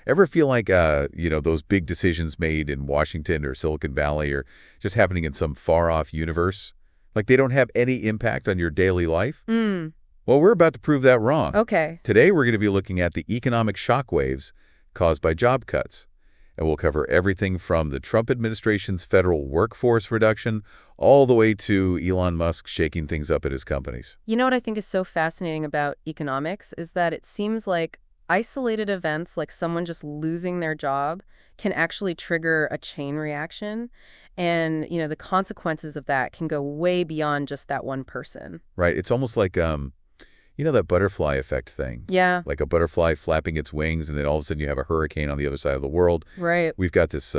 Ever feel like, those big decisions made in Washington or Silicon Valley are just happening in some far-off universe? Like they don't have any impact on your daily life? Mm, Well, we're about to prove that wrong. okay. Today, we're going to be looking at the economic shockwaves caused by job cuts. And we'll cover everything from the Trump administration's federal workforce reduction all the way to Elon Musk shaking things up at his companies. You know what I think is so fascinating about economics is that it seems like isolated events, like someone just losing their job, can actually trigger a chain reaction. And, the consequences of that can go way beyond just that one person. Right? It's almost like, that butterfly effect thing. Yeah, Like a butterfly flapping its wings, and then all of a sudden you have a hurricane on the other side of the world. right. We've got this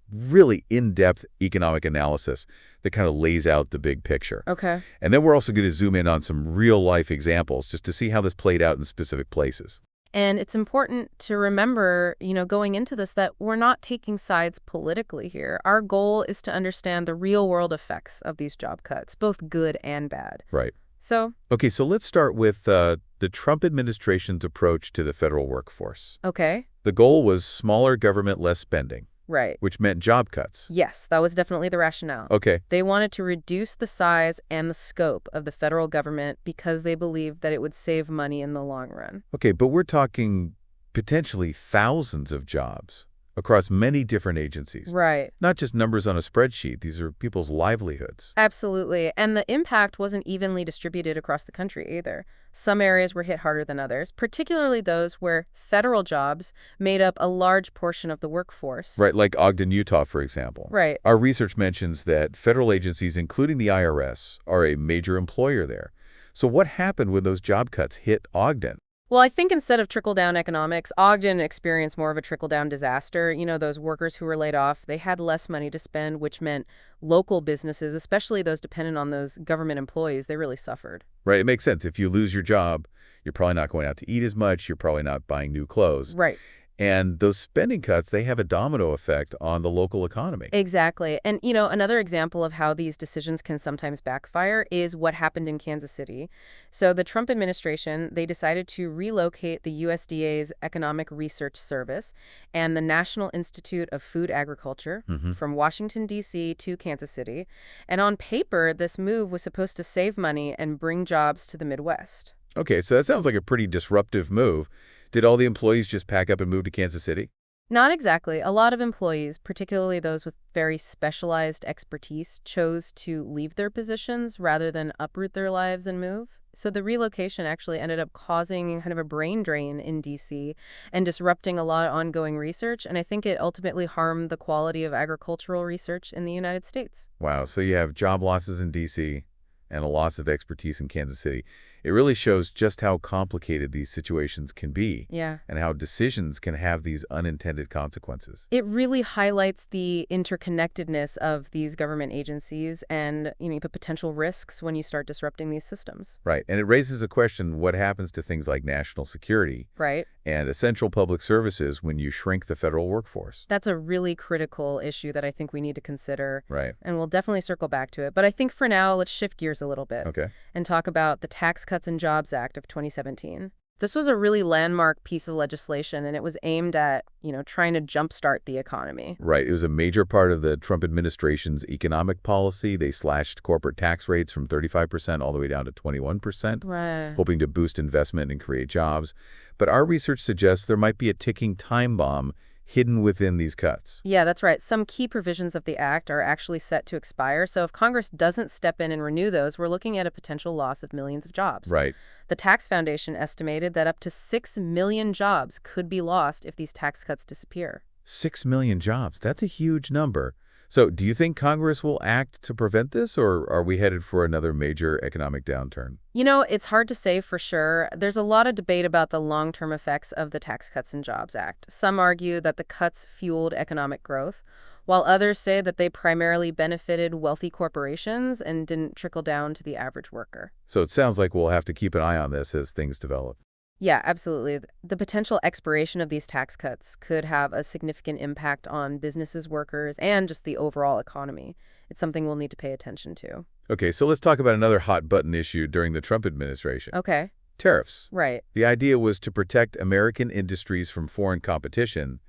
really in-depth economic analysis that kind of lays out the big picture. Okay. And then we're also going to zoom in on some real-life examples just to see how this played out in specific places. And it's important to remember, going into this, that we're not taking sides politically here. Our goal is to understand the real-world effects of these job cuts, both good and bad. Right. So, Okay, so let's start with the Trump administration's approach to the federal workforce. okay. The goal was smaller government, less spending, Right. which meant job cuts. Yes, that was definitely the rationale. Okay, They wanted to reduce the size and the scope of the federal government because they believed that it would save money in the long run. okay, but we're talking potentially thousands of jobs across many different agencies. Right. Not just numbers on a spreadsheet. These are people's livelihoods. Absolutely. And the impact wasn't evenly distributed across the country either. Some areas were hit harder than others, particularly those where federal jobs made up a large portion of the workforce. Right, like Ogden, Utah, for example. Right. Our research mentions that federal agencies, including the IRS, are a major employer there. So what happened when those job cuts hit Ogden? Well, I think instead of trickle-down economics, Ogden experienced more of a trickle-down disaster. Those workers who were laid off, they had less money to spend, which meant local businesses, especially those dependent on those government employees, they really suffered. Right, it makes sense. If you lose your job, you're probably not going out to eat as much. You're probably not buying new clothes. Right. And those spending cuts, they have a domino effect on the local economy. Exactly. And, another example of how these decisions can sometimes backfire is what happened in Kansas City. So the Trump administration, they decided to relocate the USDA's Economic Research Service and the National Institute of Food Agriculture from Washington, D.C. to Kansas City. And on paper, this move was supposed to save money and bring jobs to the Midwest. Okay, so that sounds like a pretty disruptive move. Did all the employees just pack up and move to Kansas City? Not exactly. A lot of employees, particularly those with very specialized expertise, chose to leave their positions rather than uproot their lives and move. So the relocation actually ended up causing kind of a brain drain in D.C. and disrupting a lot of ongoing research. And I think it ultimately harmed the quality of agricultural research in the United States. Wow, so you have job losses in D.C. and a loss of expertise in Kansas City. It really shows just how complicated these situations can be Yeah. and how decisions can have these unintended consequences. It really highlights the interconnectedness of these government agencies and, the potential risks when you start disrupting these systems. Right, and it raises a question, what happens to things like national security Right? and essential public services when you shrink the federal workforce? That's a really critical issue that I think we need to consider. Right, And we'll definitely circle back to it. But I think for now, let's shift gears a little bit okay. and talk about the Tax Cuts and Jobs Act of 2017. This was a really landmark piece of legislation, and it was aimed at, trying to jumpstart the economy. Right, it was a major part of the Trump administration's economic policy. They slashed corporate tax rates from 35% all the way down to 21%. Right. Hoping to boost investment and create jobs. But our research suggests there might be a ticking time bomb hidden within these cuts. Yeah, that's right. Some key provisions of the act are actually set to expire. So if Congress doesn't step in and renew those, we're looking at a potential loss of millions of jobs. Right. The Tax Foundation estimated that up to 6 million jobs could be lost if these tax cuts disappear. 6 million jobs. That's a huge number. So do you think Congress will act to prevent this, or are we headed for another major economic downturn? It's hard to say for sure. There's a lot of debate about the long-term effects of the Tax Cuts and Jobs Act. Some argue that the cuts fueled economic growth, while others say that they primarily benefited wealthy corporations and didn't trickle down to the average worker. So it sounds like we'll have to keep an eye on this as things develop. Yeah, absolutely. The potential expiration of these tax cuts could have a significant impact on businesses, workers, and just the overall economy. It's something we'll need to pay attention to. Okay, so let's talk about another hot button issue during the Trump administration. Okay. Tariffs. Right. The idea was to protect American industries from foreign competition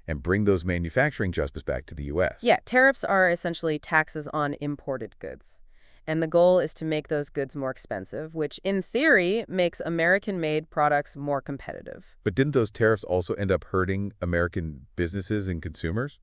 and bring those manufacturing jobs back to the U.S. Yeah, tariffs are essentially taxes on imported goods. And the goal is to make those goods more expensive, which in theory makes American-made products more competitive. But didn't those tariffs also end up hurting American businesses and consumers?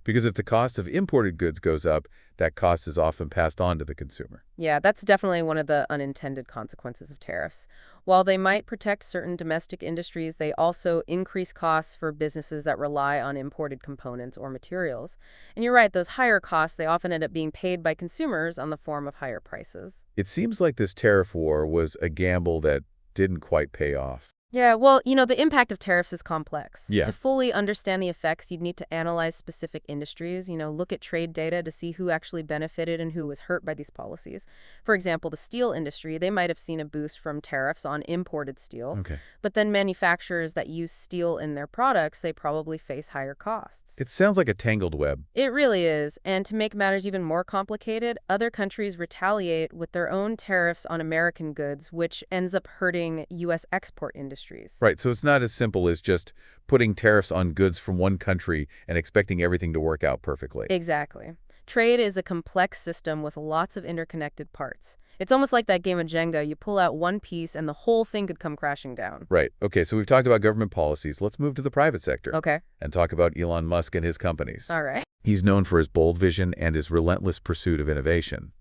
Because if the cost of imported goods goes up, that cost is often passed on to the consumer. Yeah, that's definitely one of the unintended consequences of tariffs. While they might protect certain domestic industries, they also increase costs for businesses that rely on imported components or materials. And you're right, those higher costs, they often end up being paid by consumers on the form of higher prices. It seems like this tariff war was a gamble that didn't quite pay off. Yeah, well, the impact of tariffs is complex. Yeah. To fully understand the effects, you'd need to analyze specific industries, look at trade data to see who actually benefited and who was hurt by these policies. For example, the steel industry, they might have seen a boost from tariffs on imported steel, Okay. but then manufacturers that use steel in their products, they probably face higher costs. It sounds like a tangled web. It really is. And to make matters even more complicated, other countries retaliate with their own tariffs on American goods, which ends up hurting U.S. export industries. Right, so it's not as simple as just putting tariffs on goods from one country and expecting everything to work out perfectly. Exactly. Trade is a complex system with lots of interconnected parts. It's almost like that game of Jenga. You pull out one piece and the whole thing could come crashing down. Right. Okay, so we've talked about government policies. Let's move to the private sector. Okay. And talk about Elon Musk and his companies. All right. He's known for his bold vision and his relentless pursuit of innovation.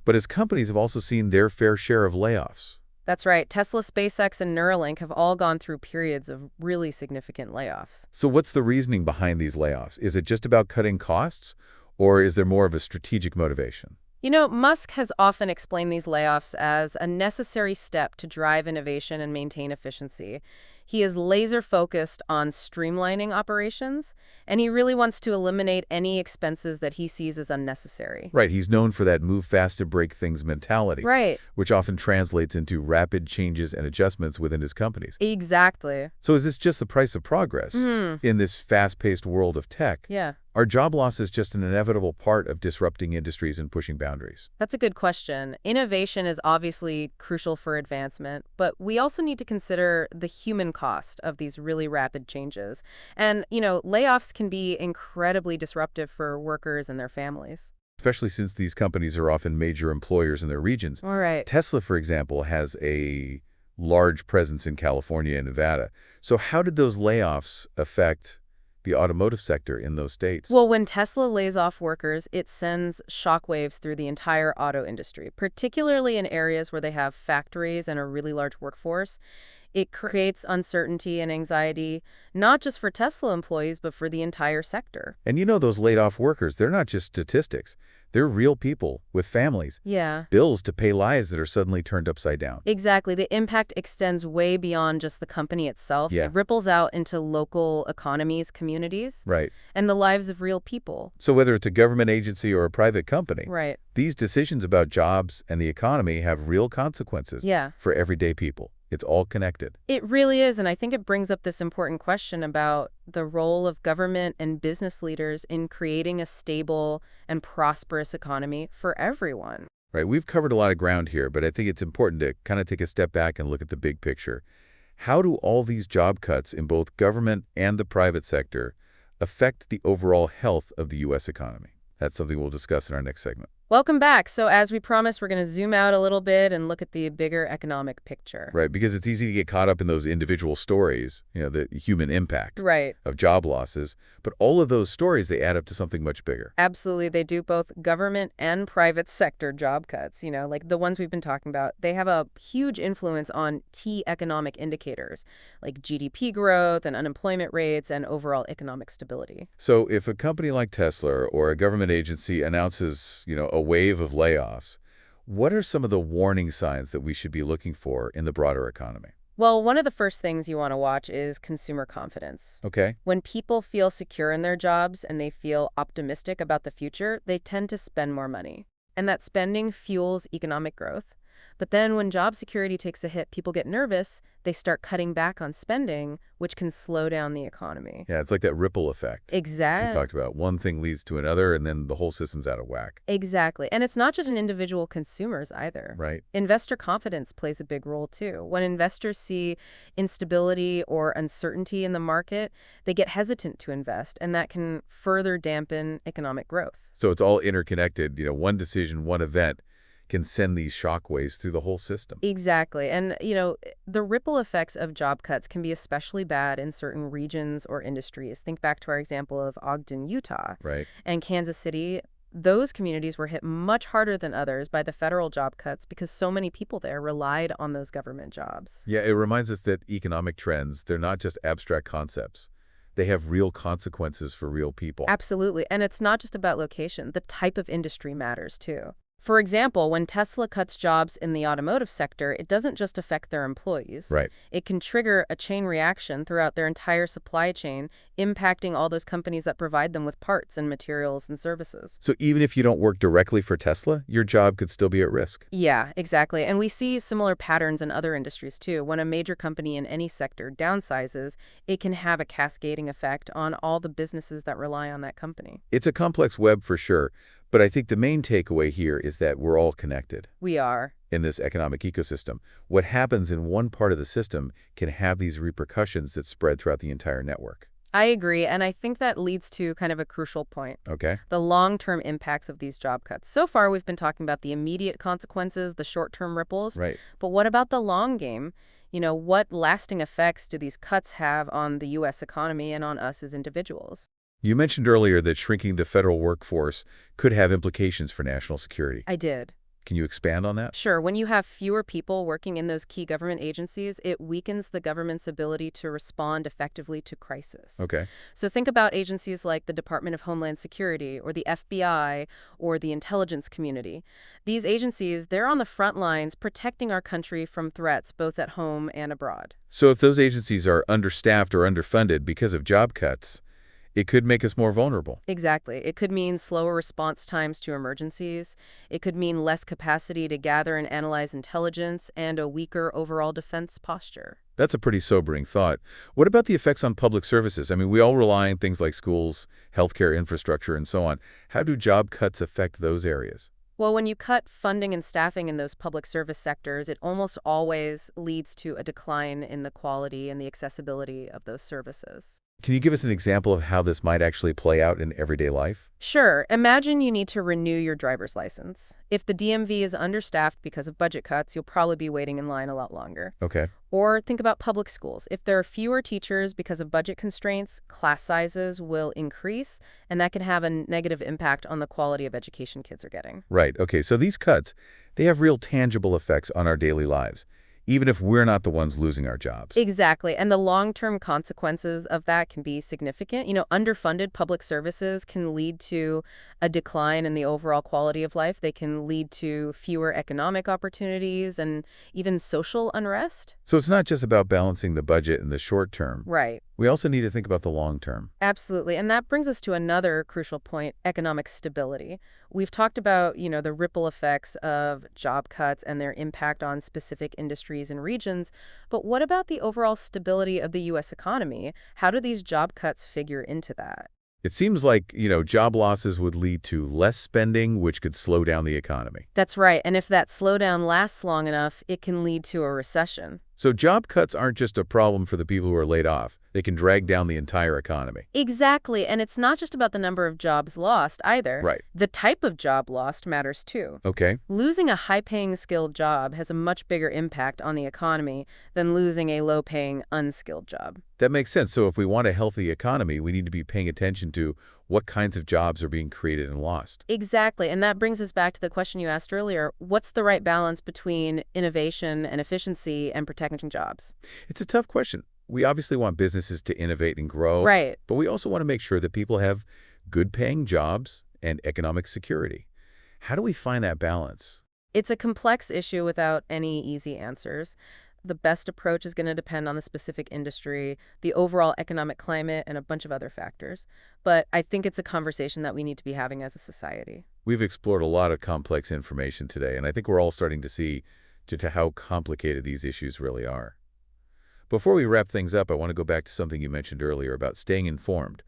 But his companies have also seen their fair share of layoffs. That's right. Tesla, SpaceX, and Neuralink have all gone through periods of really significant layoffs. So what's the reasoning behind these layoffs? Is it just about cutting costs, or is there more of a strategic motivation? Musk has often explained these layoffs as a necessary step to drive innovation and maintain efficiency. He is laser-focused on streamlining operations, and he really wants to eliminate any expenses that he sees as unnecessary. Right, he's known for that move fast to break things mentality. Right. Which often translates into rapid changes and adjustments within his companies. Exactly. So is this just the price of progress in this fast-paced world of tech? Yeah. Are job losses just an inevitable part of disrupting industries and pushing boundaries? That's a good question. Innovation is obviously crucial for advancement, but we also need to consider the human cost of these really rapid changes. And, layoffs can be incredibly disruptive for workers and their families. Especially since these companies are often major employers in their regions. All right. Tesla, for example, has a large presence in California and Nevada. So how did those layoffs affect the automotive sector in those states? Well, when Tesla lays off workers, it sends shockwaves through the entire auto industry, particularly in areas where they have factories and a really large workforce. It creates uncertainty and anxiety, not just for Tesla employees, but for the entire sector. And those laid-off workers, they're not just statistics. They're real people with families. Yeah. Bills to pay lives that are suddenly turned upside down. Exactly. The impact extends way beyond just the company itself. Yeah. It ripples out into local economies, communities, Right. and the lives of real people. So whether it's a government agency or a private company, Right. these decisions about jobs and the economy have real consequences Yeah. for everyday people. It's all connected. It really is, and I think it brings up this important question about the role of government and business leaders in creating a stable and prosperous economy for everyone. Right, we've covered a lot of ground here, but I think it's important to kind of take a step back and look at the big picture. How do all these job cuts in both government and the private sector affect the overall health of the U.S. economy? That's something we'll discuss in our next segment. Welcome back. So as we promised, we're going to zoom out a little bit and look at the bigger economic picture. Right, because it's easy to get caught up in those individual stories, the human impact Right. of job losses. But all of those stories, they add up to something much bigger. Absolutely. They do both government and private sector job cuts, like the ones we've been talking about. They have a huge influence on key economic indicators like GDP growth and unemployment rates and overall economic stability. So if a company like Tesla or a government agency announces, a wave of layoffs, what are some of the warning signs that we should be looking for in the broader economy? Well, one of the first things you want to watch is consumer confidence. Okay. When people feel secure in their jobs and they feel optimistic about the future, they tend to spend more money. And that spending fuels economic growth. But then when job security takes a hit, people get nervous, they start cutting back on spending, which can slow down the economy. Yeah, it's like that ripple effect we Exactly. talked about. One thing leads to another, and then the whole system's out of whack, Exactly. And it's not just in individual consumers either. right? Investor confidence plays a big role too. When investors see instability or uncertainty in the market, they get hesitant to invest, and that can further dampen economic growth. So it's all interconnected. One decision, one event can send these shockwaves through the whole system. Exactly. And, the ripple effects of job cuts can be especially bad in certain regions or industries. Think back to our example of Ogden, Utah, Right. and Kansas City. Those communities were hit much harder than others by the federal job cuts because so many people there relied on those government jobs. Yeah, it reminds us that economic trends, they're not just abstract concepts. They have real consequences for real people. Absolutely. And it's not just about location. The type of industry matters too. For example, when Tesla cuts jobs in the automotive sector, it doesn't just affect their employees. Right. It can trigger a chain reaction throughout their entire supply chain, impacting all those companies that provide them with parts and materials and services. So even if you don't work directly for Tesla, your job could still be at risk. Yeah, exactly. And we see similar patterns in other industries too. When a major company in any sector downsizes, it can have a cascading effect on all the businesses that rely on that company. It's a complex web for sure, but I think the main takeaway here is that we're all connected We are. in this economic ecosystem. What happens in one part of the system can have these repercussions that spread throughout the entire network. I agree, and I think that leads to kind of a crucial point. Okay? The long-term impacts of these job cuts. So far, we've been talking about the immediate consequences, the short-term ripples. Right. But what about the long game? What lasting effects do these cuts have on the U.S. economy and on us as individuals? You mentioned earlier that shrinking the federal workforce could have implications for national security. I did. Can you expand on that? Sure, when you have fewer people working in those key government agencies, it weakens the government's ability to respond effectively to crisis. Okay. So think about agencies like the Department of Homeland Security or the FBI or the intelligence community. These agencies, they're on the front lines protecting our country from threats both at home and abroad. So if those agencies are understaffed or underfunded because of job cuts, it could make us more vulnerable. Exactly. It could mean slower response times to emergencies. It could mean less capacity to gather and analyze intelligence and a weaker overall defense posture. That's a pretty sobering thought. What about the effects on public services? I mean, we all rely on things like schools, healthcare infrastructure, and so on. How do job cuts affect those areas? Well, when you cut funding and staffing in those public service sectors, it almost always leads to a decline in the quality and the accessibility of those services. Can you give us an example of how this might actually play out in everyday life? Sure, imagine you need to renew your driver's license. If the DMV is understaffed because of budget cuts, you'll probably be waiting in line a lot longer. Okay. Or think about public schools. If there are fewer teachers because of budget constraints, class sizes will increase, and that can have a negative impact on the quality of education kids are getting. Right. Okay. So these cuts, they have real tangible effects on our daily lives, even if we're not the ones losing our jobs. Exactly. And the long-term consequences of that can be significant. Underfunded public services can lead to a decline in the overall quality of life. They can lead to fewer economic opportunities and even social unrest. So it's not just about balancing the budget in the short term. Right. We also need to think about the long term. Absolutely. And that brings us to another crucial point, economic stability. We've talked about, the ripple effects of job cuts and their impact on specific industries and regions. But what about the overall stability of the U.S. economy? How do these job cuts figure into that? It seems like, job losses would lead to less spending, which could slow down the economy. That's right. And if that slowdown lasts long enough, it can lead to a recession. So job cuts aren't just a problem for the people who are laid off. They can drag down the entire economy. Exactly. And it's not just about the number of jobs lost either. Right. The type of job lost matters too. Okay. Losing a high-paying skilled job has a much bigger impact on the economy than losing a low-paying unskilled job. That makes sense. So if we want a healthy economy, we need to be paying attention to what kinds of jobs are being created and lost. Exactly. And that brings us back to the question you asked earlier. What's the right balance between innovation and efficiency and protecting jobs? It's a tough question. We obviously want businesses to innovate and grow. Right. But we also want to make sure that people have good-paying jobs and economic security. How do we find that balance? It's a complex issue without any easy answers. The best approach is going to depend on the specific industry, the overall economic climate, and a bunch of other factors. But I think it's a conversation that we need to be having as a society. We've explored a lot of complex information today, and I think we're all starting to see to how complicated these issues really are. Before we wrap things up, I want to go back to something you mentioned earlier about staying informed.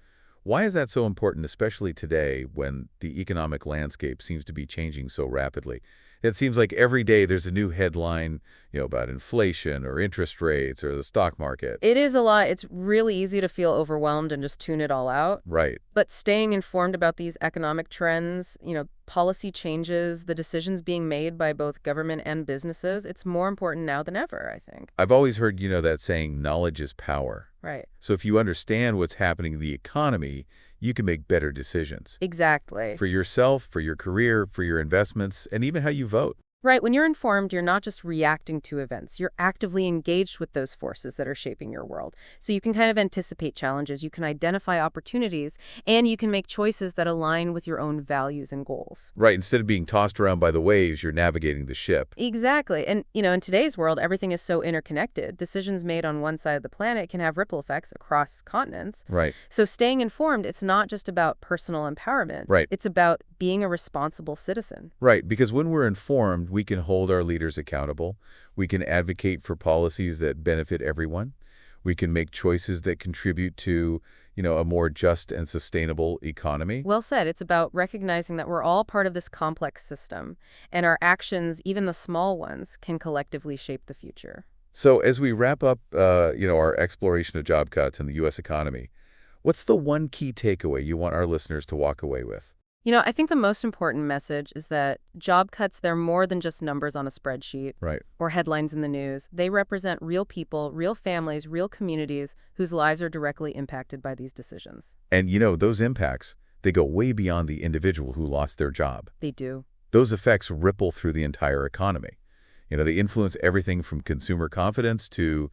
Why is that so important, especially today when the economic landscape seems to be changing so rapidly? It seems like every day there's a new headline, about inflation or interest rates or the stock market. It is a lot. It's really easy to feel overwhelmed and just tune it all out. Right. But staying informed about these economic trends, policy changes, the decisions being made by both government and businesses, it's more important now than ever, I think. I've always heard, that saying, knowledge is power. Right. So if you understand what's happening in the economy, you can make better decisions. Exactly. For yourself, for your career, for your investments, and even how you vote. Right. When you're informed, you're not just reacting to events. You're actively engaged with those forces that are shaping your world. So you can kind of anticipate challenges, you can identify opportunities, and you can make choices that align with your own values and goals. Right. Instead of being tossed around by the waves, you're navigating the ship. Exactly. And, in today's world, everything is so interconnected. Decisions made on one side of the planet can have ripple effects across continents. Right. So staying informed, it's not just about personal empowerment. Right. It's about being a responsible citizen. Right. Because when we're informed, we can hold our leaders accountable. We can advocate for policies that benefit everyone. We can make choices that contribute to, a more just and sustainable economy. Well said. It's about recognizing that we're all part of this complex system, and our actions, even the small ones, can collectively shape the future. So as we wrap up, our exploration of job cuts in the U.S. economy, what's the one key takeaway you want our listeners to walk away with? I think the most important message is that job cuts, they're more than just numbers on a spreadsheet. Right. Or headlines in the news. They represent real people, real families, real communities whose lives are directly impacted by these decisions. And, those impacts, they go way beyond the individual who lost their job. They do. Those effects ripple through the entire economy. They influence everything from consumer confidence to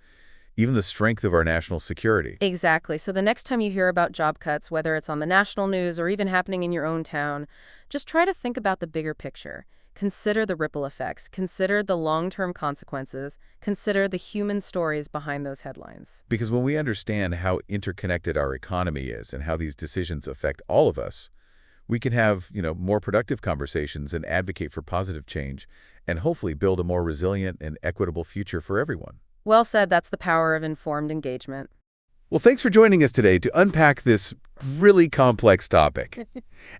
even the strength of our national security. Exactly. So the next time you hear about job cuts, whether it's on the national news or even happening in your own town, just try to think about the bigger picture. Consider the ripple effects. Consider the long-term consequences. Consider the human stories behind those headlines. Because when we understand how interconnected our economy is and how these decisions affect all of us, we can have, more productive conversations and advocate for positive change and hopefully build a more resilient and equitable future for everyone. Well said. That's the power of informed engagement. Well, thanks for joining us today to unpack this really complex topic.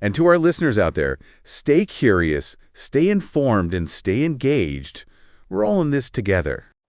And to our listeners out there, stay curious, stay informed, and stay engaged. We're all in this together.